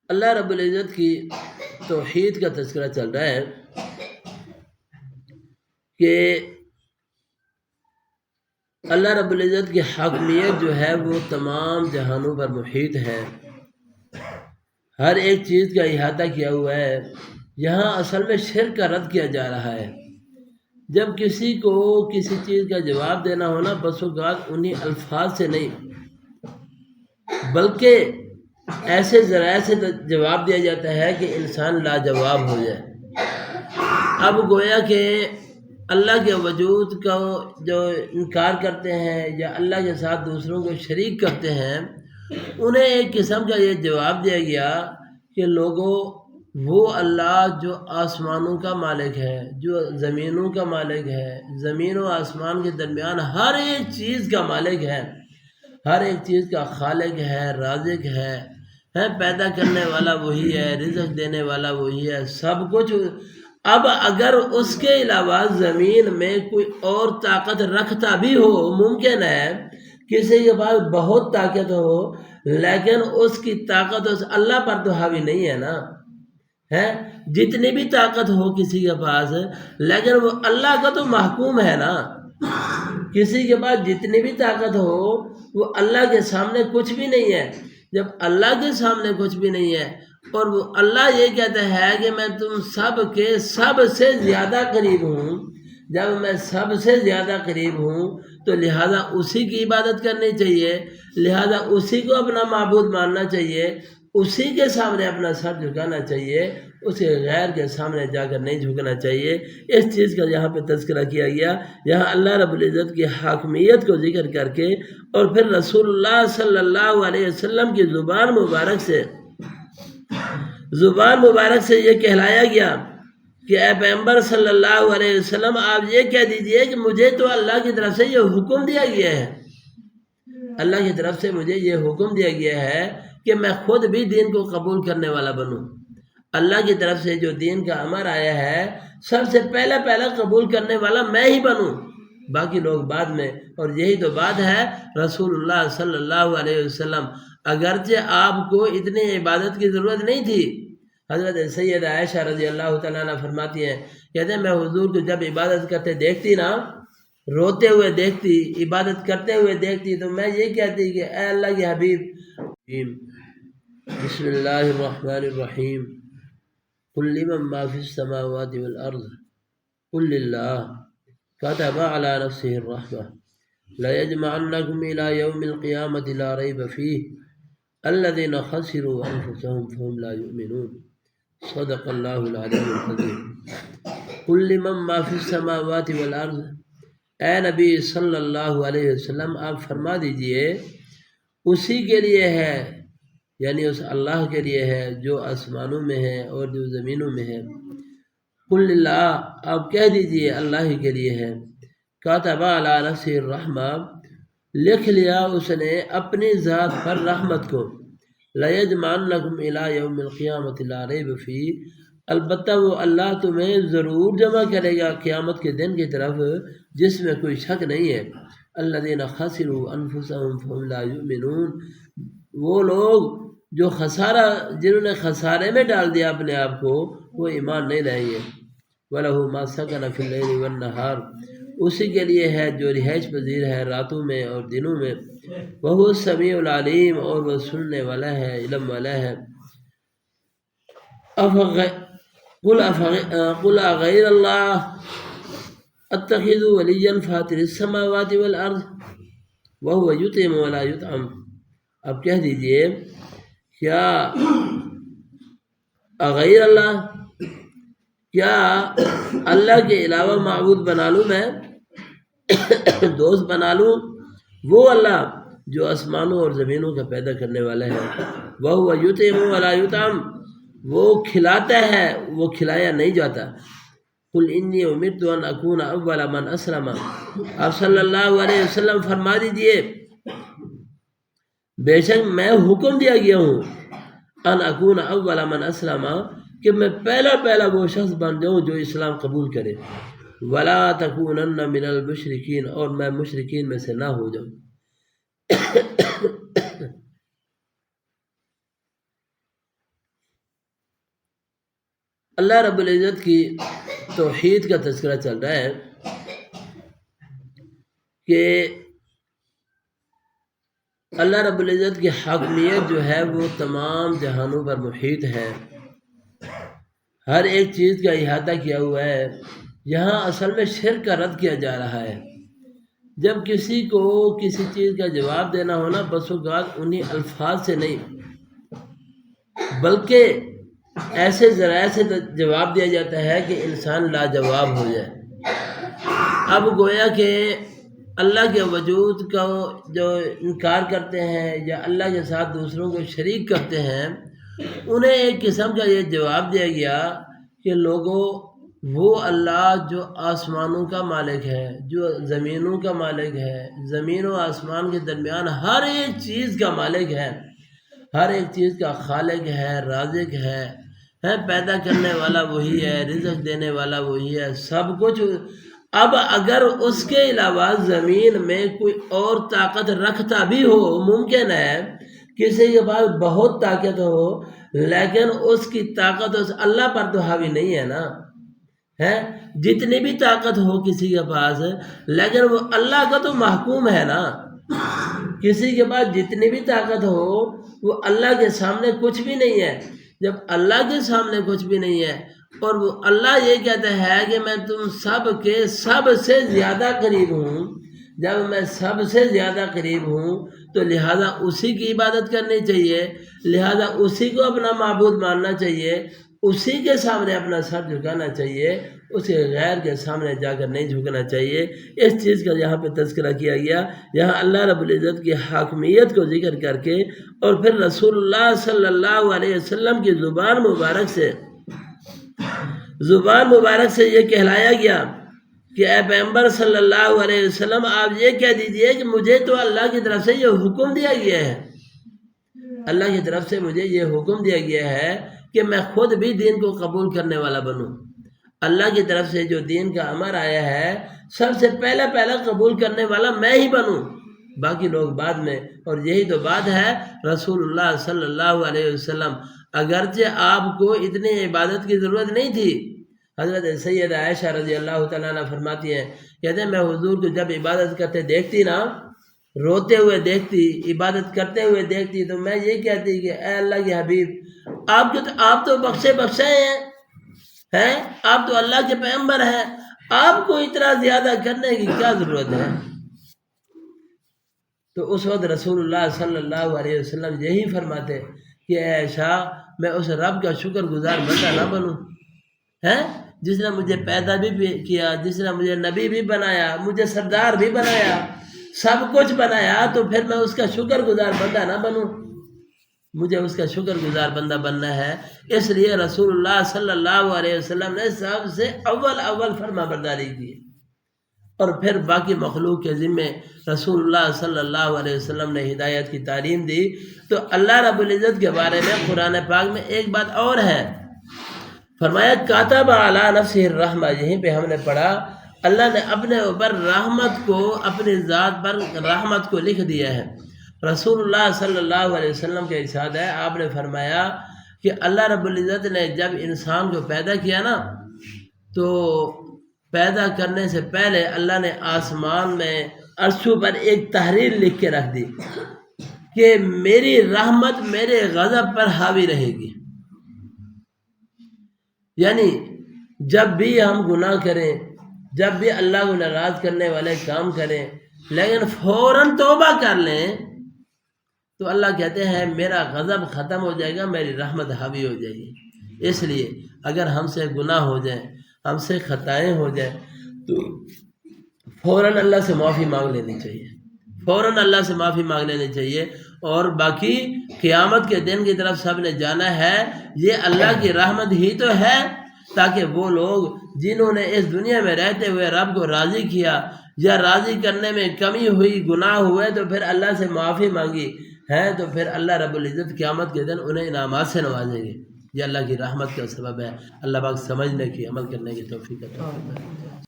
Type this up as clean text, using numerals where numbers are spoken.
اللہ رب العزت کی توحید کا تذکرہ چل رہا ہے کہ اللہ رب العزت کی حاکمیت جو ہے وہ تمام جہانوں پر محیط ہے، ہر ایک چیز کا احاطہ کیا ہوا ہے۔ یہاں اصل میں شرک کا رد کیا جا رہا ہے۔ جب کسی کو کسی چیز کا جواب دینا ہونا بس اوقات انہی الفاظ سے نہیں بلکہ ایسے ذرائع سے جواب دیا جاتا ہے کہ انسان لاجواب ہو جائے۔ اب گویا کہ اللہ کے وجود کا جو انکار کرتے ہیں یا اللہ کے ساتھ دوسروں کو شریک کرتے ہیں، انہیں ایک قسم کا یہ جواب دیا گیا کہ لوگوں، وہ اللہ جو آسمانوں کا مالک ہے، جو زمینوں کا مالک ہے، زمین و آسمان کے درمیان ہر ایک چیز کا مالک ہے، ہر ایک چیز کا خالق ہے، رازق ہے، پیدا کرنے والا وہی ہے، رزق دینے والا وہی ہے، سب کچھ۔ اب اگر اس کے علاوہ زمین میں کوئی اور طاقت رکھتا بھی ہو، ممکن ہے کسی کے پاس بہت طاقت ہو لیکن اس کی طاقت اس اللہ پر تو حاوی نہیں ہے نا، ہے جتنی بھی طاقت ہو کسی کے پاس لیکن وہ اللہ کا تو محکوم ہے نا۔ کسی کے پاس جتنی بھی طاقت ہو وہ اللہ کے سامنے کچھ بھی نہیں ہے۔ جب اللہ کے سامنے کچھ بھی نہیں ہے اور وہ اللہ یہ کہتا ہے کہ میں تم سب کے سب سے زیادہ قریب ہوں، جب میں سب سے زیادہ قریب ہوں تو لہٰذا اسی کی عبادت کرنی چاہیے، لہٰذا اسی کو اپنا معبود ماننا چاہیے، اسی کے سامنے اپنا سر جھکانا چاہیے، اس کے غیر کے سامنے جا کر نہیں جھکنا چاہیے۔ اس چیز کا یہاں پہ تذکرہ کیا گیا۔ یہاں اللہ رب العزت کی حاکمیت کو ذکر کر کے اور پھر رسول اللہ صلی اللہ علیہ وسلم کی زبان مبارک سے یہ کہلایا گیا کہ اے پیغمبر صلی اللہ علیہ وسلم، آپ یہ کہہ دیجئے کہ مجھے تو اللہ کی طرف سے یہ حکم دیا گیا ہے، اللہ کی طرف سے مجھے یہ حکم دیا گیا ہے کہ میں خود بھی دین کو قبول کرنے والا بنوں۔ اللہ کی طرف سے جو دین کا امر آیا ہے سب سے پہلا قبول کرنے والا میں ہی بنوں، باقی لوگ بعد میں۔ اور یہی تو بات ہے رسول اللہ صلی اللہ علیہ وسلم، اگرچہ آپ کو اتنی عبادت کی ضرورت نہیں تھی۔ حضرت سیدہ عائشہ رضی اللہ تعالیٰ عنہ فرماتی ہیں، کہتے ہیں میں حضور کو جب عبادت کرتے دیکھتی نا، روتے ہوئے دیکھتی، عبادت کرتے ہوئے دیکھتی، تو میں یہ کہتی کہ اے اللہ کے حبیب، بسم اللہ الرحمن الرحیم، قل لمن ما فی السماوات والارض قل للہ كتب على نفسه الرحمة ليجمعنكم إلى يوم القيامة لا ريب فيه الذين خسروا أنفسهم فهم لا يؤمنون۔ صدق اللہ العلی العظیم۔ قل لمن ما فی السماوات والارض، اے نبی صلی اللہ علیہ وسلم آپ فرما دیجئے اسی کے لیے ہے، یعنی اس اللہ کے لیے ہے جو آسمانوں میں ہے اور جو زمینوں میں ہے۔ قل للہ، آپ کہہ دیجئے اللہ ہی کے لیے ہے۔ کاتب علی نفسہ الرحمہ، لکھ لیا اس نے اپنی ذات پر رحمت کو۔ لیجمعنکم الی یوم القیامۃ لا ریب فیہ، البتہ وہ اللہ تمہیں ضرور جمع کرے گا قیامت کے دن کی طرف جس میں کوئی شک نہیں ہے۔ الذین خسروا انفسهم فهم لا یؤمنون، وہ لوگ جو جنہوں نے خسارے میں ڈال دیا اپنے آپ کو، وہ ایمان نہیں لائیں گے۔ وَلَهُ مَا سَكَنَ فِي اللَّيْلِ وَالنَّهَارِ، اسی کے لیے ہے جو رہائش پذیر ہے راتوں میں اور دنوں میں۔ وَهُوَ السَّمِيعُ الْعَلِيمُ، اور وہ سننے والا ہے، علم والا ہے۔ قُلْ أَغَيْرَ اللَّهِ أَتَّخِذُ وَلِيًّا فَاطِرِ السَّمَاوَاتِ وَالْأَرْضِ وَهُوَ يُطْعِمُ وَلَا يُطْعَمُ، اب کہہ دیجئے کیا غیر اللہ، کیا اللہ کے علاوہ معبود بنا لوں، میں دوست بنا لوں؟ وہ اللہ جو آسمانوں اور زمینوں کا پیدا کرنے والا ہے۔ وَهُوَ يُطْعِمُ وَلَا يُطْعَمُ، وہ کھلاتا ہے، وہ کھلایا نہیں جاتا۔ قُلْ إِنِّي أُمِرْتُ أَنْ أَكُونَ أَوَّلَ مَنْ أَسْلَمَ، آپ صلی اللہ علیہ وسلم فرما دیجئے بے شک میں حکم دیا گیا ہوں ان اکون اول من اسلم، کہ میں پہلا وہ شخص بن جاؤں جو اسلام قبول کرے۔ ولا تکونن من المشرکین، اور میں مشرکین میں سے نہ ہو جاؤں۔ اللہ رب العزت کی توحید کا تذکرہ چل رہا ہے کہ اللہ رب العزت کی حاکمیت جو ہے وہ تمام جہانوں پر محیط ہے، ہر ایک چیز کا احاطہ کیا ہوا ہے۔ یہاں اصل میں شرک کا رد کیا جا رہا ہے۔ جب کسی کو کسی چیز کا جواب دینا ہونا، بس اوقات انہی الفاظ سے نہیں بلکہ ایسے ذرائع سے جواب دیا جاتا ہے کہ انسان لاجواب ہو جائے۔ اب گویا کہ اللہ کے وجود کا جو انکار کرتے ہیں یا اللہ کے ساتھ دوسروں کو شریک کرتے ہیں، انہیں ایک قسم کا یہ جواب دیا گیا کہ لوگوں، وہ اللہ جو آسمانوں کا مالک ہے، جو زمینوں کا مالک ہے، زمین و آسمان کے درمیان ہر ایک چیز کا مالک ہے، ہر ایک چیز کا خالق ہے، رازق ہے، پیدا کرنے والا وہی ہے، رزق دینے والا وہی ہے، سب کچھ۔ اب اگر اس کے علاوہ زمین میں کوئی اور طاقت رکھتا بھی ہو، ممکن ہے کسی کے پاس بہت طاقت ہو، لیکن اس کی طاقت اس اللہ پر تو حاوی نہیں ہے نا، جتنی بھی طاقت ہو کسی کے پاس، لیکن وہ اللہ کا تو محکوم ہے نا۔ کسی کے پاس جتنی بھی طاقت ہو، وہ اللہ کے سامنے کچھ بھی نہیں ہے۔ جب اللہ کے سامنے کچھ بھی نہیں ہے اور وہ اللہ یہ کہتا ہے کہ میں تم سب کے سب سے زیادہ قریب ہوں، جب میں سب سے زیادہ قریب ہوں تو لہٰذا اسی کی عبادت کرنی چاہیے، لہٰذا اسی کو اپنا معبود ماننا چاہیے، اسی کے سامنے اپنا سر جھکانا چاہیے، اس کے غیر کے سامنے جا کر نہیں جھکنا چاہیے۔ اس چیز کا یہاں پہ تذکرہ کیا گیا، یہاں اللہ رب العزت کی حاکمیت کو ذکر کر کے، اور پھر رسول اللہ صلی اللہ علیہ وسلم کی زبان مبارک سے یہ کہلایا گیا کہ اے پیغمبر صلی اللہ علیہ وسلم، آپ یہ کہہ دیجئے کہ مجھے تو اللہ کی طرف سے یہ حکم دیا گیا ہے، اللہ کی طرف سے مجھے یہ حکم دیا گیا ہے کہ میں خود بھی دین کو قبول کرنے والا بنوں۔ اللہ کی طرف سے جو دین کا امر آیا ہے، سب سے پہلا قبول کرنے والا میں ہی بنوں، باقی لوگ بعد میں۔ اور یہی تو بات ہے رسول اللہ صلی اللہ علیہ وسلم، اگرچہ آپ کو اتنی عبادت کی ضرورت نہیں تھی۔ حضرت سیدہ عائشہ رضی اللہ تعالیٰ عنہ فرماتی ہیں، کہتے ہیں میں حضور کو جب عبادت کرتے دیکھتی نا، روتے ہوئے دیکھتی، عبادت کرتے ہوئے دیکھتی، تو میں یہ کہتی کہ اے اللہ کے حبیب، آپ تو بخشے ہیں، آپ تو اللہ کے پیغمبر ہیں، آپ کو اتنا زیادہ کرنے کی کیا ضرورت ہے؟ تو اس وقت رسول اللہ صلی اللہ علیہ وسلم یہی فرماتے کہ اے عائشہ، میں اس رب کا شکر گزار بندہ نہ بنوں، جس نے مجھے پیدا بھی کیا، جس نے مجھے نبی بھی بنایا، مجھے سردار بھی بنایا، سب کچھ بنایا، تو پھر میں اس کا شکر گزار بندہ نہ بنوں؟ مجھے اس کا شکر گزار بندہ بننا ہے۔ اس لیے رسول اللہ صلی اللہ علیہ وسلم نے سب سے اول فرما برداری کی، اور پھر باقی مخلوق کے ذمے رسول اللہ صلی اللہ علیہ وسلم نے ہدایت کی تعلیم دی۔ تو اللہ رب العزت کے بارے میں قرآن پاک میں ایک بات اور ہے، فرمایا کاتب علی نفسہ الرحمہ، یہیں پہ ہم نے پڑھا اللہ نے اپنے اوپر رحمت کو، اپنی ذات پر رحمت کو لکھ دیا ہے۔ رسول اللہ صلی اللہ علیہ وسلم کا ارشاد ہے، آپ نے فرمایا کہ اللہ رب العزت نے جب انسان کو پیدا کیا نا، تو پیدا کرنے سے پہلے اللہ نے آسمان میں عرشوں پر ایک تحریر لکھ کے رکھ دی کہ میری رحمت میرے غضب پر حاوی رہے گی۔ یعنی جب بھی ہم گناہ کریں، جب بھی اللہ کو ناراض کرنے والے کام کریں، لیکن فوراً توبہ کر لیں، تو اللہ کہتے ہیں میرا غضب ختم ہو جائے گا، میری رحمت حاوی ہو جائے گی۔ اس لیے اگر ہم سے گناہ ہو جائیں، ہم سے خطائیں ہو جائیں، تو فوراً اللہ سے معافی مانگ لینی چاہیے، فوراً اللہ سے معافی مانگ لینی چاہیے۔ اور باقی قیامت کے دن کی طرف سب نے جانا ہے، یہ اللہ کی رحمت ہی تو ہے، تاکہ وہ لوگ جنہوں نے اس دنیا میں رہتے ہوئے رب کو راضی کیا، یا راضی کرنے میں کمی ہوئی، گناہ ہوئے، تو پھر اللہ سے معافی مانگی ہے، تو پھر اللہ رب العزت قیامت کے دن انہیں انعامات سے نوازیں گے۔ یہ اللہ کی رحمت کا سبب ہے۔ اللہ پاک سمجھنے کی، عمل کرنے کی توفیق عطا فرمائے۔